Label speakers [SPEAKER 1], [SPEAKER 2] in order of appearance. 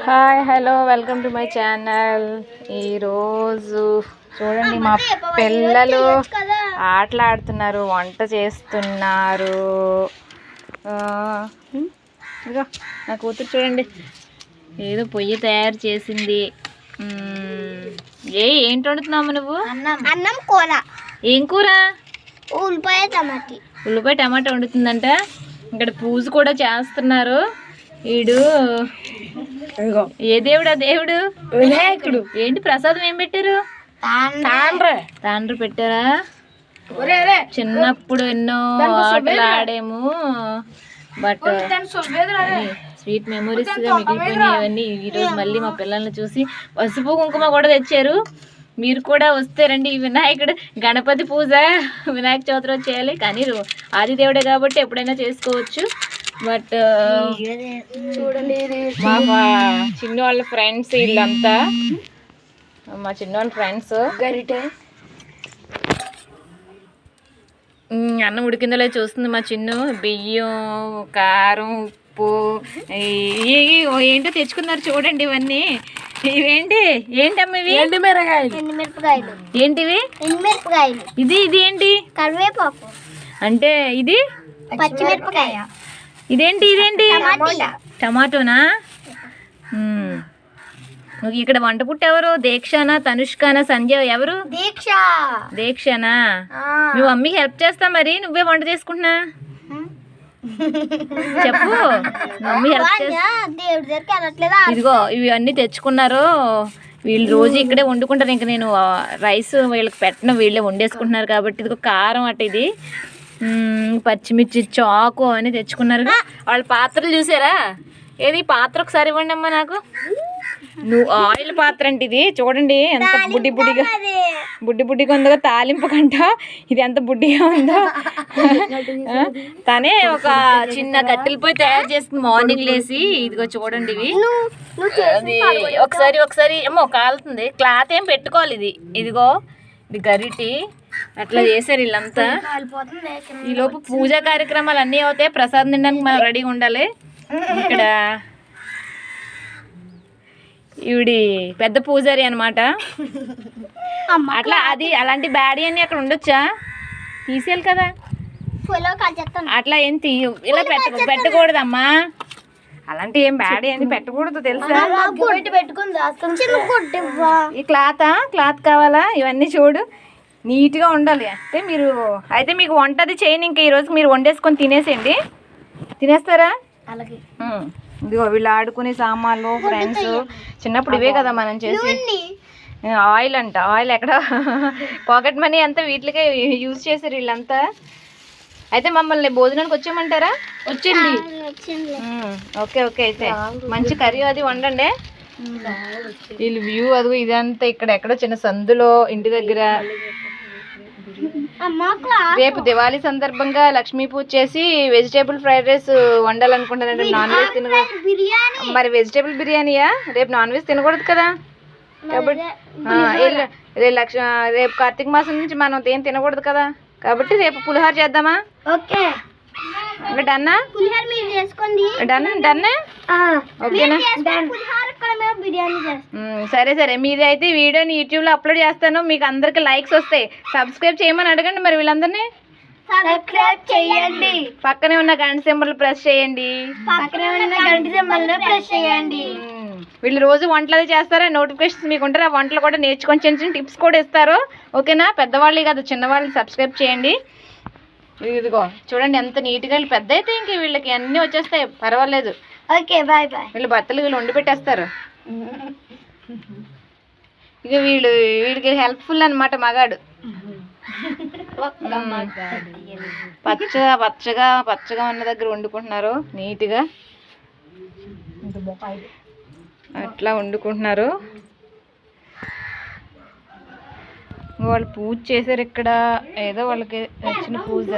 [SPEAKER 1] Hi hello welcome to my channel. ఈరోజు చూడండి మా పిల్లలు ఆటలాడుతున్నారు, వంట చేస్తున్నారు. ఇదిగో నా కూతురు చూడండి ఏదో పొయ్యి తయారు చేసింది. ఏంటి వండుతున్నావు నువ్వు?
[SPEAKER 2] అన్నం కూర.
[SPEAKER 1] ఏం కూర?
[SPEAKER 2] ఉల్లిపాయ
[SPEAKER 1] టమాటా వండుతుందంట. ఇక్కడ పూజ కూడా చేస్తున్నారు. వీడు ఏ దేవుడు? ఆ దేవుడు
[SPEAKER 2] వినాయకుడు.
[SPEAKER 1] ఏంటి ప్రసాదం ఏం పెట్టారు? తాండ్ర పెట్టారా? చిన్నప్పుడు ఎన్నో ఆటలు ఆడాము, బట్ స్వీట్ మెమొరీస్ గా మిగిలిపోయినవన్నీ. ఈరోజు మళ్ళీ మా పిల్లల్ని చూసి పసుపు కుంకుమ కూడా తెచ్చారు. మీరు కూడా వస్తే రండి. వినాయకుడు గణపతి పూజ వినాయక చవితి రోజు చేయాలి, కానీ ఆదిదేవుడే కాబట్టి ఎప్పుడైనా చేసుకోవచ్చు. బట్
[SPEAKER 2] చూడండి
[SPEAKER 1] మా చిన్న వాళ్ళ ఫ్రెండ్స్, వీళ్ళంతా మా చిన్న వాళ్ళ ఫ్రెండ్స్.
[SPEAKER 2] గరిటె
[SPEAKER 1] అన్నం ఉడికిందలే చూస్తుంది మా చిన్ను. బియ్యం, కారం, ఉప్పు ఏంటో తెచ్చుకున్నారు చూడండి. ఇవన్నీ ఏంటమ్మా ఇవి?
[SPEAKER 2] ఎండుమిరపకాయలు.
[SPEAKER 1] ఏంటివి?
[SPEAKER 2] ఎండుమిరపకాయలు.
[SPEAKER 1] ఇది ఏంటి?
[SPEAKER 2] కరివేపాకు.
[SPEAKER 1] అంటే ఇది
[SPEAKER 2] పచ్చిమిరపకాయ.
[SPEAKER 1] ఇదేంటి? టమాటోనా? ఇక్కడ వంట పుట్ట ఎవరు? దీక్షనా, తనుష్కానా, సంజయ్ ఎవరు? దీక్షనా? మీ మమ్మీకి హెల్ప్ చేస్తా, మరి నువ్వే వంట చేసుకుంటున్నా చెప్పు. మమ్మీ హెల్ప్ చేస్తా. ఇదిగో ఇవన్నీ తెచ్చుకున్నారు. వీళ్ళు రోజు ఇక్కడే వండుకుంటారు. ఇంకా నేను రైస్ వీళ్ళకి పెట్టను, వీళ్ళే వండేసుకుంటున్నారు కాబట్టి. ఇదిగో కారం అట, ఇది పచ్చిమిర్చి, చాకు అవన్నీ తెచ్చుకున్నారు. వాళ్ళ పాత్రలు చూసారా? ఏది పాత్ర ఒకసారి ఇవ్వండి అమ్మా నాకు. నువ్వు ఆయిల్ పాత్ర అంటే ఇది చూడండి ఎంత బుడ్డిగా ఉందో. తాలింపు కంట ఇది ఎంత బుడ్డిగా ఉందో. తనే ఒక చిన్న కట్టెలు పోయి తయారు చేస్తుంది మార్నింగ్ లేసి. ఇదిగో చూడండి ఇవి. ఒకసారి ఏమో కాలుతుంది. క్లాత్ ఏం పెట్టుకోవాలి. ఇదిగో ఇది గరిటి. అట్లా చేశారు వీళ్ళంతా. ఈలోపు పూజా కార్యక్రమాలు అన్నీ అవుతాయి. ప్రసాదం తినడానికి మనం రెడీగా ఉండాలి. ఇక్కడ ఈవిడి పెద్ద పూజారి అనమాట. అట్లా అది అలాంటి బ్యాడీ అని అక్కడ ఉండొచ్చా? తీసేయాలి కదా. అట్లా ఏం ఇలా పెట్టకూడదమ్మా. అలాంటి ఏం బ్యాడీ అని పెట్టకూడదు తెలుసా? ఈ క్లాత్ కావాలా? ఇవన్నీ చూడు నీట్గా ఉండాలి. అయితే మీకు వంటది చేయని. ఇంకా ఈరోజు మీరు వండేసుకొని తినేసేయండి. తినేస్తారా? ఇదిగో వీళ్ళు ఆడుకునే సామాన్లు ఫ్రెండ్స్. చిన్నప్పుడు ఇవే కదా మనం చేసి. ఆయిల్ అంట. ఆయిల్ ఎక్కడ? పాకెట్ మనీ అంతా వీటికే యూజ్ చేశారు వీళ్ళంతా. అయితే మమ్మల్ని భోజనానికి వచ్చేయమంటారా? వచ్చండి. ఓకే అయితే మంచి కర్రీ అది వండండి. వీళ్ళు వ్యూ అదిగో ఇదంతా ఇక్కడ ఎక్కడో చిన్న సందులో ఇంటి దగ్గర. రేపు దివాళీ సందర్భంగా లక్ష్మీ పూజ చేసి వెజిటేబుల్ ఫ్రైడ్ రైస్ వండాలనుకుంటానండి. నాన్ వెజ్ తినకూడదు. మరి వెజిటేబుల్ బిర్యానీయా? రేపు నాన్ వెజ్ తినకూడదు కదా. కాబట్టి రేపు కార్తీక మాసం నుంచి మనం ఏం తినకూడదు కదా. కాబట్టి రేపు పులిహోర చేద్దామా? డన్నా? డన్నా? ఓకేనా? సరే మీది అయితే వీడియోని యూట్యూబ్లో అప్లోడ్ చేస్తాను. మీకు అందరికి లైక్స్ వస్తాయి. సబ్స్క్రైబ్ చేయమని అడగండి మరి వీళ్ళందరినీ.
[SPEAKER 2] సబ్స్క్రైబ్ చేయండి.
[SPEAKER 1] పక్కనే ఉన్న గంట సింబల్ ప్రెస్ చేయండి. వీళ్ళు రోజు వంటలు అది చేస్తారా? నోటిఫికేషన్స్ మీకు ఉంటారు. ఆ వంటలు కూడా నేర్చుకొని చిన్న టిప్స్ కూడా ఇస్తారు. ఓకేనా? పెద్దవాళ్ళు కాదు, చిన్నవాళ్ళు సబ్స్క్రైబ్ చేయండి. ఇదిగో చూడండి ఎంత నీట్గా. పెద్ద అయితే ఇంక వీళ్ళకి అన్నీ వచ్చేస్తాయి, పర్వాలేదు.
[SPEAKER 2] Okay bye. వీళ్ళు
[SPEAKER 1] బట్టలు వీళ్ళు వండి పెట్టేస్తారు. ఇక వీడికి హెల్ప్ఫుల్ అనమాట మగాడు. పచ్చగా ఉన్న దగ్గర వండుకుంటున్నారు నీట్గా. అట్లా వండుకుంటున్నారు. వాళ్ళు పూజ చేశారు ఇక్కడ. ఏదో వాళ్ళకి వచ్చిన పూజ.